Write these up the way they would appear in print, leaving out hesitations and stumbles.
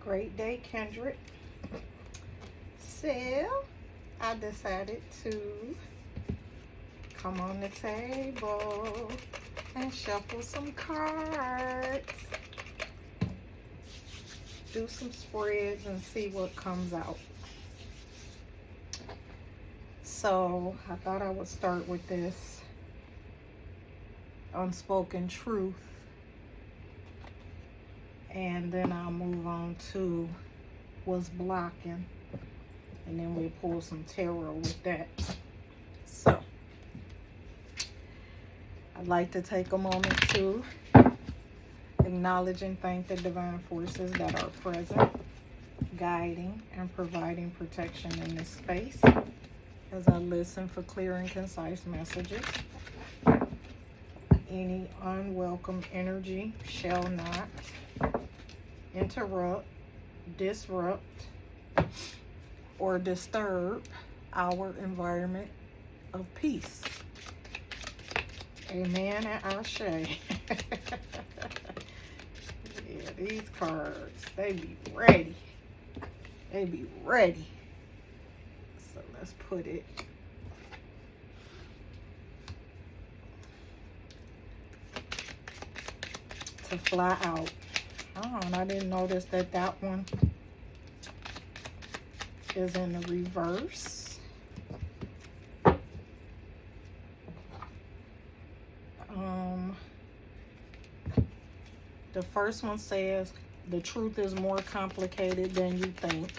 Great day, Kendrick. So, I decided to come on the table and shuffle some cards, do some spreads, and see what comes out. So, I thought I would start with this unspoken truth, and then I'll move on to what's blocking, and then we'll pull some tarot with that. So, I'd like to take a moment to acknowledge and thank the divine forces that are present, guiding and providing protection in this space as I listen for clear and concise messages. Any unwelcome energy shall not interrupt, disrupt, or disturb our environment of peace. Amen and Ashe. Yeah, these cards, they be ready. They be ready. So let's put it. To fly out. Oh, and I didn't notice that that one is in the reverse. The first one says, the truth is more complicated than you think.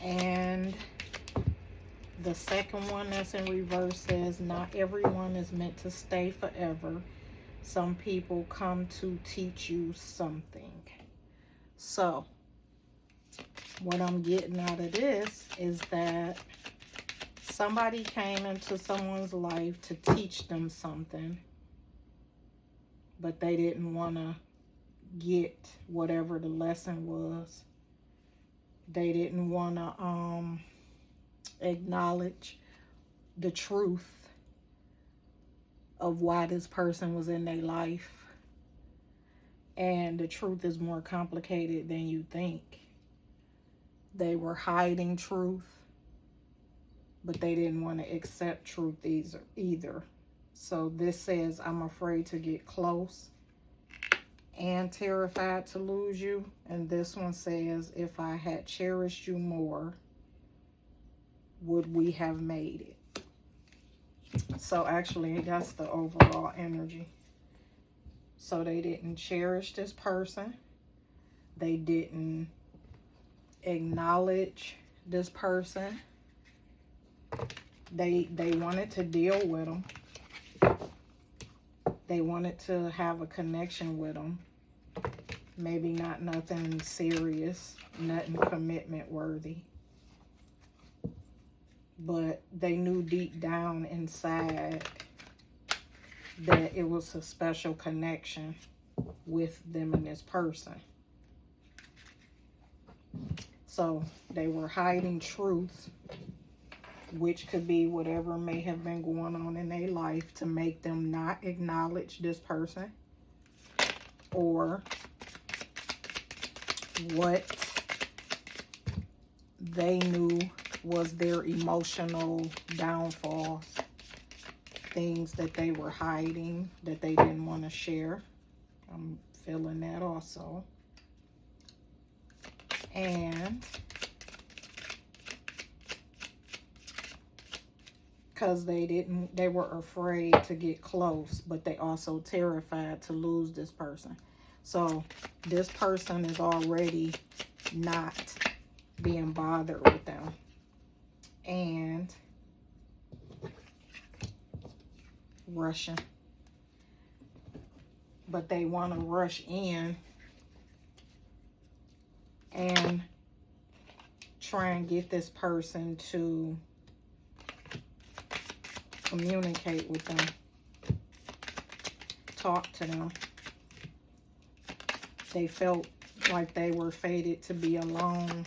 And the second one that's in reverse says, not everyone is meant to stay forever. Some people come to teach you something. So, what I'm getting out of this is that somebody came into someone's life to teach them something, but they didn't want to get whatever the lesson was. They didn't want to acknowledge the truth of why this person was in their life. And the truth is more complicated than you think. They were hiding truth, but they didn't want to accept truth either. So this says, I'm afraid to get close and terrified to lose you. And this one says, if I had cherished you more, would we have made it? So actually, that's the overall energy. So they didn't cherish this person. They didn't acknowledge this person. They wanted to deal with them. They wanted to have a connection with them. Maybe not nothing serious, nothing commitment worthy. But they knew deep down inside that it was a special connection with them and this person. So they were hiding truth, which could be whatever may have been going on in their life to make them not acknowledge this person, or what they knew was their emotional downfalls, things that they were hiding that they didn't want to share. I'm feeling that also. And because they were afraid to get close, but they also terrified to lose this person. So this person is already not being bothered with them. And rushing. But they want to rush in and try and get this person to communicate with them, talk to them. They felt like they were fated to be alone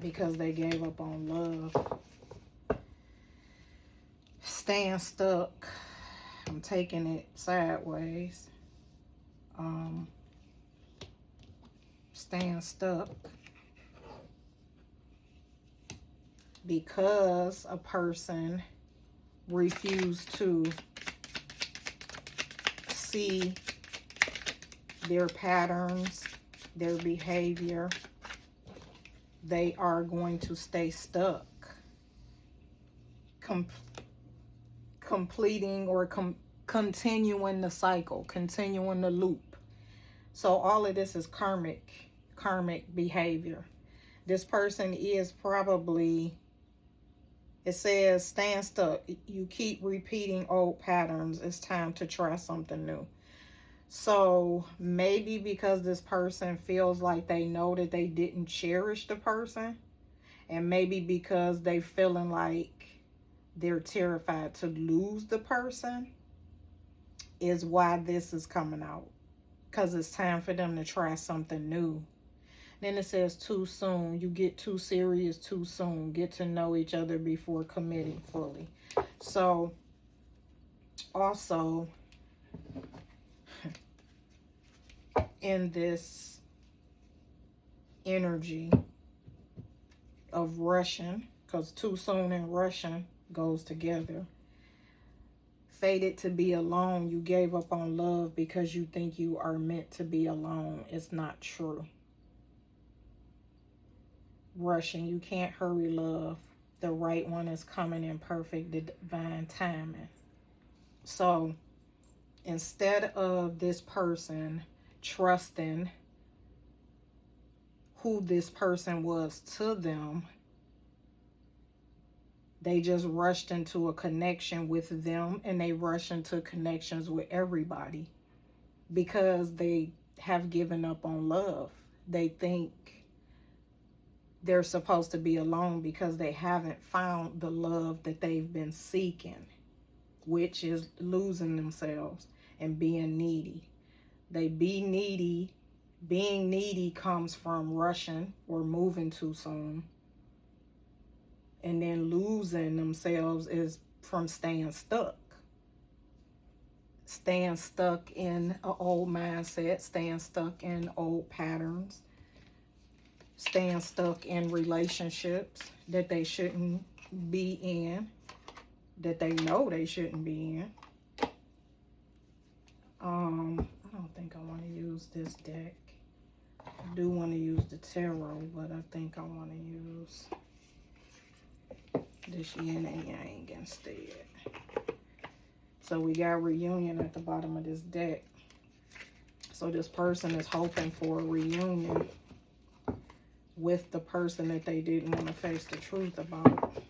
because they gave up on love. Staying stuck. I'm taking it sideways. staying stuck because a person refused to see their patterns, their behavior. They are going to stay stuck, completing or continuing the cycle, continuing the loop. So all of this is karmic behavior. This person is probably, it says, staying stuck. You keep repeating old patterns. It's time to try something new. So maybe because this person feels like they know that they didn't cherish the person, and maybe because they feeling like they're terrified to lose the person, is why this is coming out. Because it's time for them to try something new. Then it says too soon. You get too serious too soon. Get to know each other before committing fully. So also, in this energy of rushing, because too soon and rushing goes together. Fated to be alone. You gave up on love because you think you are meant to be alone. It's not true. Rushing. You can't hurry love. The right one is coming in perfect divine timing. So instead of this person trusting who this person was to them, they just rushed into a connection with them, and they rush into connections with everybody because they have given up on love. They think they're supposed to be alone because they haven't found the love that they've been seeking, which is losing themselves and being needy. They be needy. Being needy comes from rushing or moving too soon. And then losing themselves is from staying stuck. Staying stuck in an old mindset, staying stuck in old patterns, staying stuck in relationships that they shouldn't be in, that they know they shouldn't be in. I don't think I want to use this deck. I do want to use the tarot, but I think I want to use this yin and yang instead. So we got reunion at the bottom of this deck. So this person is hoping for a reunion with the person that they didn't want to face the truth about.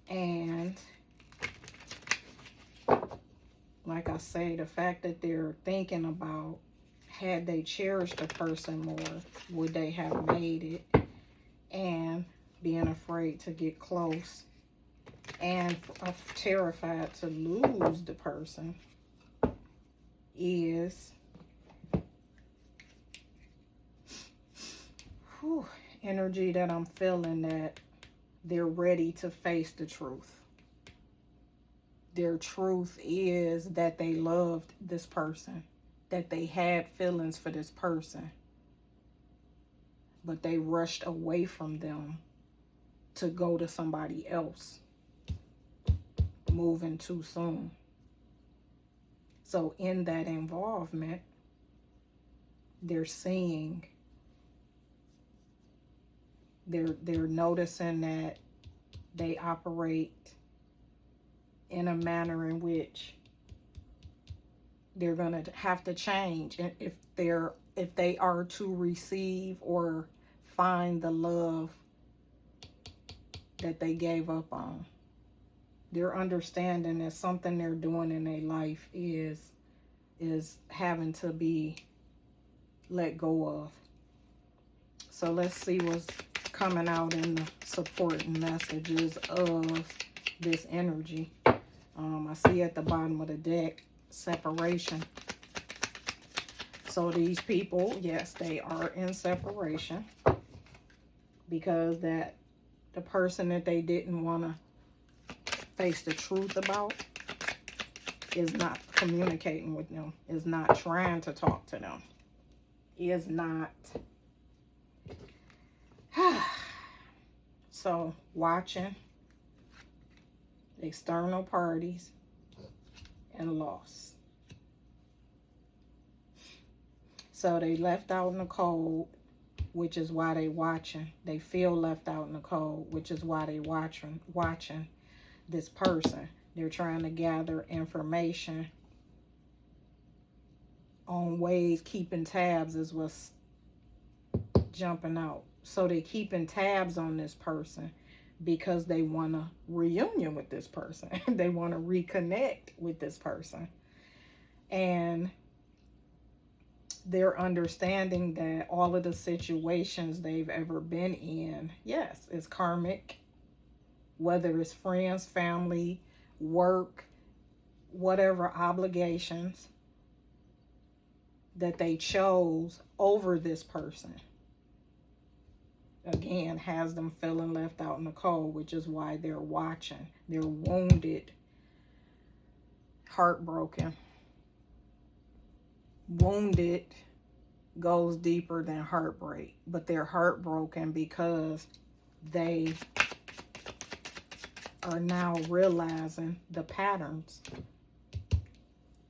And like I say, the fact that they're thinking about, had they cherished the person more, would they have made it? And being afraid to get close and terrified to lose the person is energy that I'm feeling, that they're ready to face the truth. Their truth is that they loved this person, that they had feelings for this person, but they rushed away from them to go to somebody else, moving too soon. So in that involvement, they're seeing, they're noticing that they operate in a manner in which they're going to have to change. And if they are to receive or find the love that they gave up on, they're understanding that something they're doing in their life is having to be let go of. So let's see what's coming out in the supporting messages of this energy. I see at the bottom of the deck, separation. So these people, yes, they are in separation because that the person that they didn't want to face the truth about is not communicating with them, is not trying to talk to them. is not. So, watching external parties and loss. So they left out in the cold, which is why they watching. They feel left out in the cold, which is why they watching this person. They're trying to gather information on ways, keeping tabs is what's jumping out. So they keeping tabs on this person because they want a reunion with this person. They want to reconnect with this person. And they're understanding that all of the situations they've ever been in, yes, it's karmic. Whether it's friends, family, work, whatever obligations that they chose over this person, again, has them feeling left out in the cold, which is why they're watching. They're wounded, heartbroken. Wounded goes deeper than heartbreak, but they're heartbroken because they are now realizing the patterns.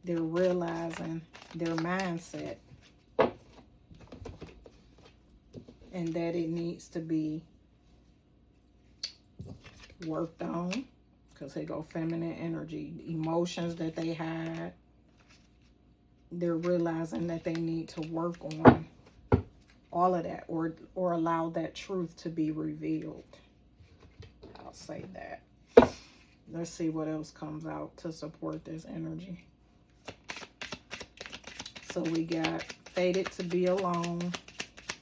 They're realizing their mindset and that it needs to be worked on, because they go feminine energy. Emotions that they had, they're realizing that they need to work on all of that, or allow that truth to be revealed. I'll say that. Let's see what else comes out to support this energy. So we got fated to be alone,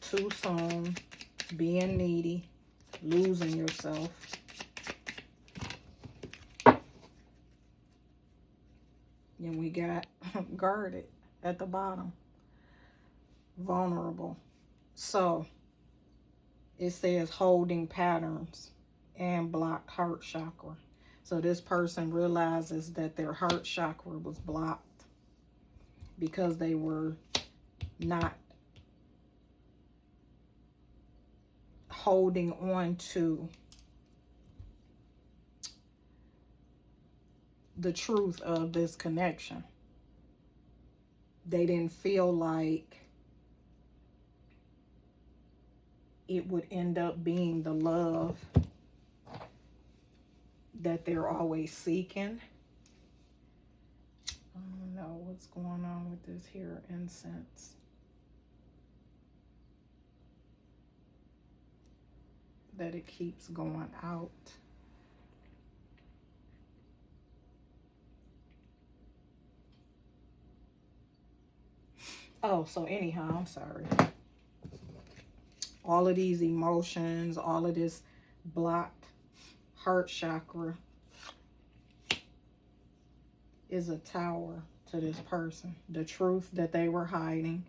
too soon, being needy, losing yourself. And we got guarded at the bottom, vulnerable. So it says holding patterns and blocked heart chakra. So this person realizes that their heart chakra was blocked because they were not holding on to the truth of this connection. They didn't feel like it would end up being the love that they're always seeking. I don't know what's going on with this here incense. That it keeps going out. Oh, so anyhow, I'm sorry. All of these emotions, all of this blocked heart chakra is a tower to this person. The truth that they were hiding,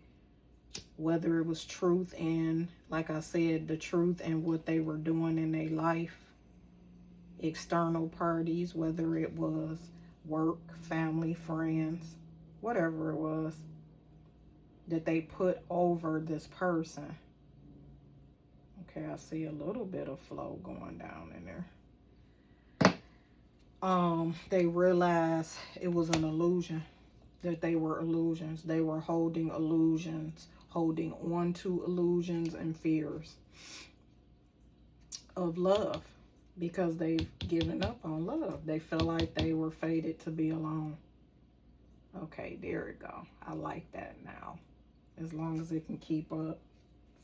whether it was truth in, like I said, the truth in what they were doing in their life, external parties, whether it was work, family, friends, whatever it was, that they put over this person. Okay, I see a little bit of flow going down in there. They realized it was an illusion, that they were illusions. They were holding illusions, holding on to illusions and fears of love, because they've given up on love. They feel like they were fated to be alone. Okay, there we go. I like that now. As long as it can keep up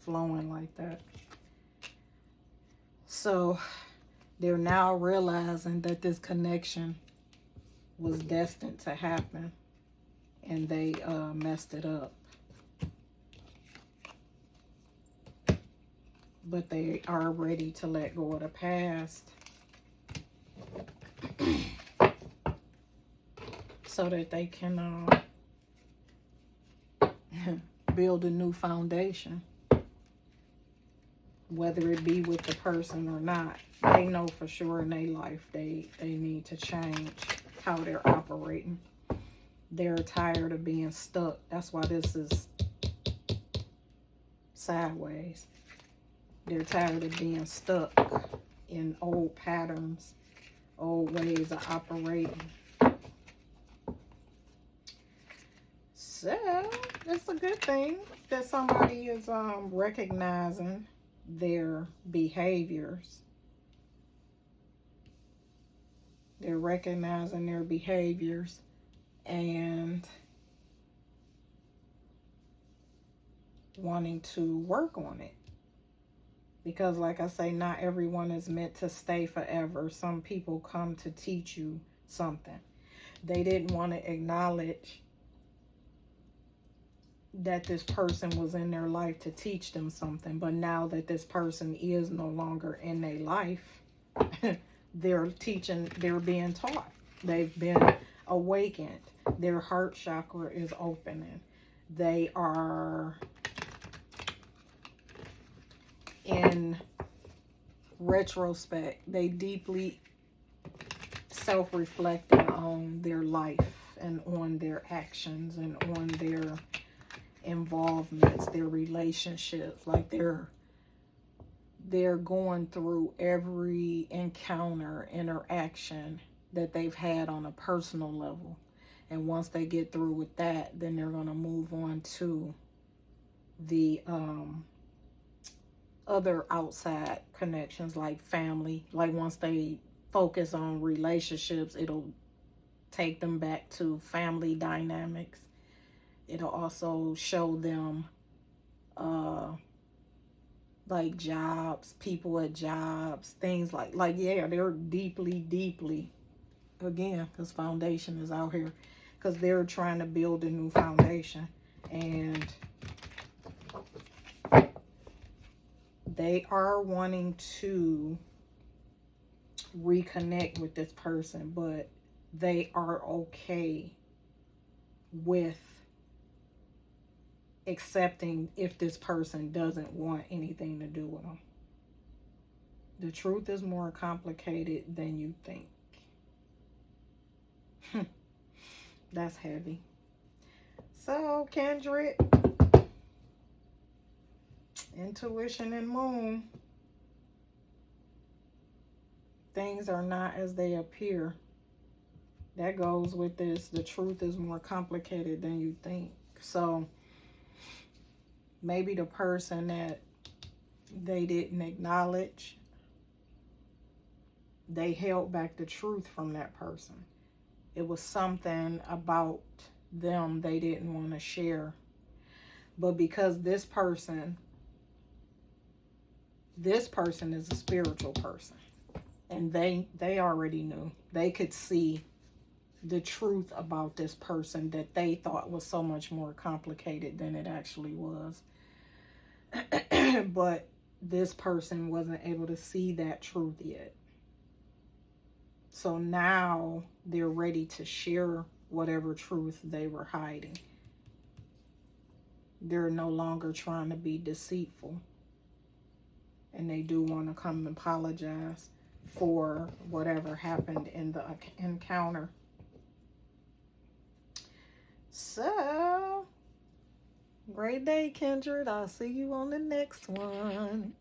flowing like that. So they're now realizing that this connection was destined to happen, and they messed it up. But they are ready to let go of the past so that they can build a new foundation. Whether it be with the person or not, they know for sure in their life they need to change how they're operating. They're tired of being stuck. That's why this is sideways. They're tired of being stuck in old patterns, old ways of operating. So it's a good thing that somebody is recognizing their behaviors. They're recognizing their behaviors and wanting to work on it. Because like I say, not everyone is meant to stay forever. Some people come to teach you something. They didn't want to acknowledge that this person was in their life to teach them something. But now that this person is no longer in their life, they're being taught. They've been awakened. Their heart chakra is opening. They are in retrospect. They deeply self-reflecting on their life and on their actions and on their involvements, their relationships. Like they're going through every encounter, interaction that they've had on a personal level. And once they get through with that, then they're going to move on to the other outside connections, like family. Like once they focus on relationships, it'll take them back to family dynamics. It'll also show them like jobs, people at jobs, things like yeah, they're deeply, again, because foundation is out here, because they're trying to build a new foundation, and they are wanting to reconnect with this person, but they are okay with accepting if this person doesn't want anything to do with them. The truth is more complicated than you think. That's heavy. So, Kendrick, intuition and moon, things are not as they appear. That goes with this. The truth is more complicated than you think. So maybe the person that they didn't acknowledge, they held back the truth from that person. It was something about them they didn't want to share. But because this person is a spiritual person, and they already knew. They could see the truth about this person that they thought was so much more complicated than it actually was. But this person wasn't able to see that truth yet. So now they're ready to share whatever truth they were hiding. They're no longer trying to be deceitful. And they do want to come and apologize for whatever happened in the encounter. So, great day, Kendrick. I'll see you on the next one.